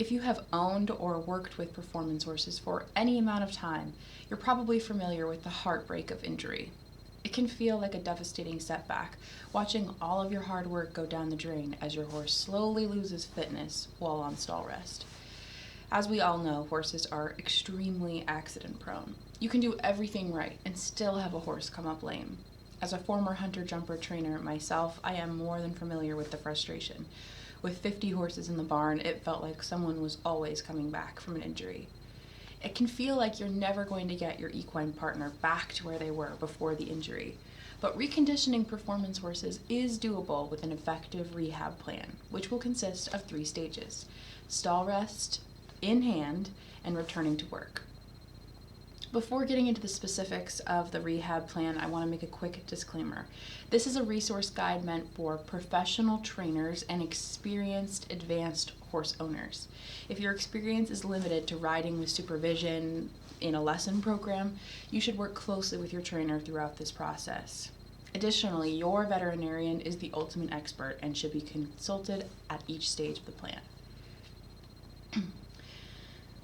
If you have owned or worked with performance horses for any amount of time, you're probably familiar with the heartbreak of injury. It can feel like a devastating setback, watching all of your hard work go down the drain as your horse slowly loses fitness while on stall rest. As we all know, horses are extremely accident prone. You can do everything right and still have a horse come up lame. As a former hunter-jumper trainer myself, I am more than familiar with the frustration. With 50 horses in the barn, it felt like someone was always coming back from an injury. It can feel like you're never going to get your equine partner back to where they were before the injury. But reconditioning performance horses is doable with an effective rehab plan, which will consist of 3 stages: stall rest, in hand, and returning to work. Before getting into the specifics of the rehab plan, I want to make a quick disclaimer. This is a resource guide meant for professional trainers and experienced advanced horse owners. If your experience is limited to riding with supervision in a lesson program, you should work closely with your trainer throughout this process. Additionally, your veterinarian is the ultimate expert and should be consulted at each stage of the plan.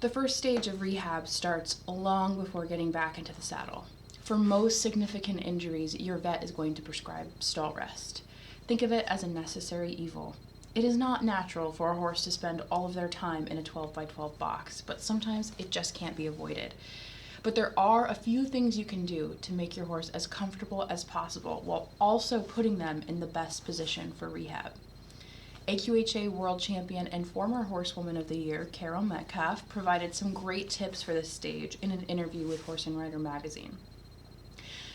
The first stage of rehab starts long before getting back into the saddle. For most significant injuries, your vet is going to prescribe stall rest. Think of it as a necessary evil. It is not natural for a horse to spend all of their time in a 12x12 box, but sometimes it just can't be avoided. But there are a few things you can do to make your horse as comfortable as possible while also putting them in the best position for rehab. AQHA World Champion and former Horsewoman of the Year, Carol Metcalf, provided some great tips for this stage in an interview with Horse and Rider magazine.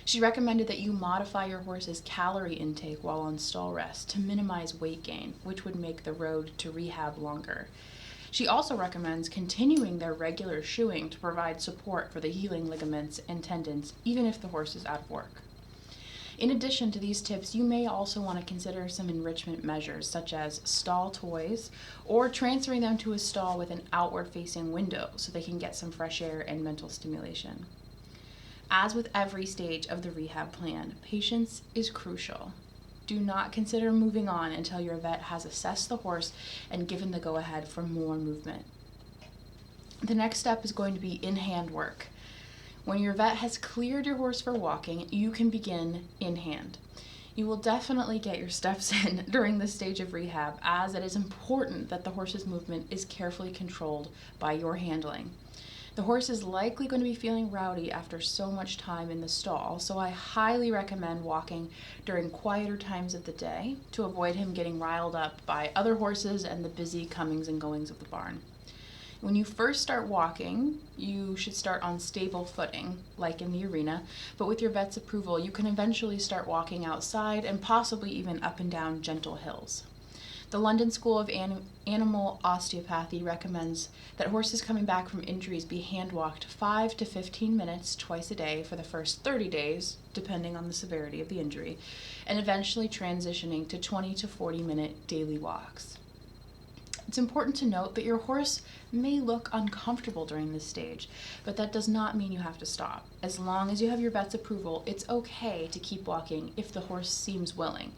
She recommended that you modify your horse's calorie intake while on stall rest to minimize weight gain, which would make the road to rehab longer. She also recommends continuing their regular shoeing to provide support for the healing ligaments and tendons, even if the horse is out of work. In addition to these tips, you may also want to consider some enrichment measures, such as stall toys, or transferring them to a stall with an outward-facing window so they can get some fresh air and mental stimulation. As with every stage of the rehab plan, patience is crucial. Do not consider moving on until your vet has assessed the horse and given the go-ahead for more movement. The next step is going to be in-hand work. When your vet has cleared your horse for walking, you can begin in hand. You will definitely get your steps in during this stage of rehab, as it is important that the horse's movement is carefully controlled by your handling. The horse is likely going to be feeling rowdy after so much time in the stall, so I highly recommend walking during quieter times of the day to avoid him getting riled up by other horses and the busy comings and goings of the barn. When you first start walking, you should start on stable footing, like in the arena, but with your vet's approval, you can eventually start walking outside and possibly even up and down gentle hills. The London School of Animal Osteopathy recommends that horses coming back from injuries be hand-walked 5 to 15 minutes twice a day for the first 30 days, depending on the severity of the injury, and eventually transitioning to 20 to 40-minute daily walks. It's important to note that your horse may look uncomfortable during this stage, but that does not mean you have to stop. As long as you have your vet's approval, it's okay to keep walking if the horse seems willing.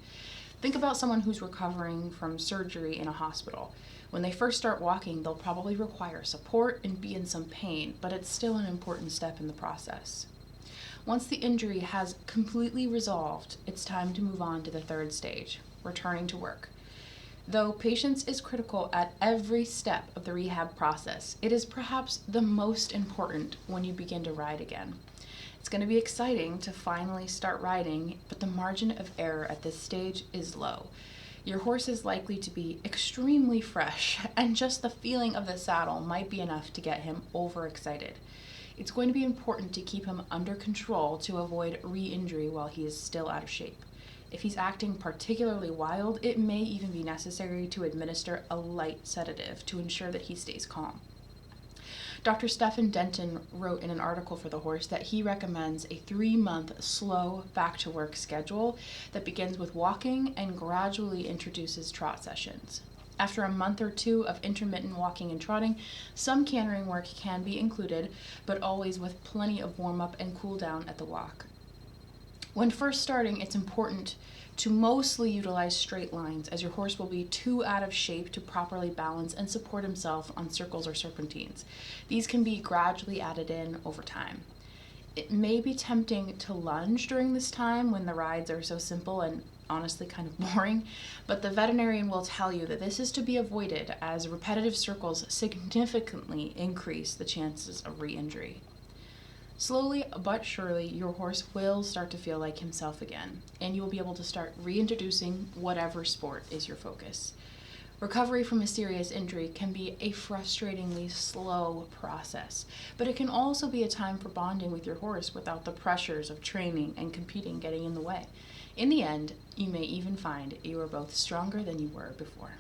Think about someone who's recovering from surgery in a hospital. When they first start walking, they'll probably require support and be in some pain, but it's still an important step in the process. Once the injury has completely resolved, it's time to move on to the third stage, returning to work. Though patience is critical at every step of the rehab process, it is perhaps the most important when you begin to ride again. It's going to be exciting to finally start riding, but the margin of error at this stage is low. Your horse is likely to be extremely fresh, and just the feeling of the saddle might be enough to get him overexcited. It's going to be important to keep him under control to avoid re-injury while he is still out of shape. If he's acting particularly wild, it may even be necessary to administer a light sedative to ensure that he stays calm. Dr. Stephen Denton wrote in an article for the horse that he recommends a 3-month slow back-to-work schedule that begins with walking and gradually introduces trot sessions. After a month or 2 of intermittent walking and trotting, some cantering work can be included, but always with plenty of warm-up and cool-down at the walk. When first starting, it's important to mostly utilize straight lines, as your horse will be too out of shape to properly balance and support himself on circles or serpentines. These can be gradually added in over time. It may be tempting to lunge during this time when the rides are so simple and honestly kind of boring, but the veterinarian will tell you that this is to be avoided as repetitive circles significantly increase the chances of re-injury. Slowly but surely, your horse will start to feel like himself again, and you will be able to start reintroducing whatever sport is your focus. Recovery from a serious injury can be a frustratingly slow process, but it can also be a time for bonding with your horse without the pressures of training and competing getting in the way. In the end, you may even find you are both stronger than you were before.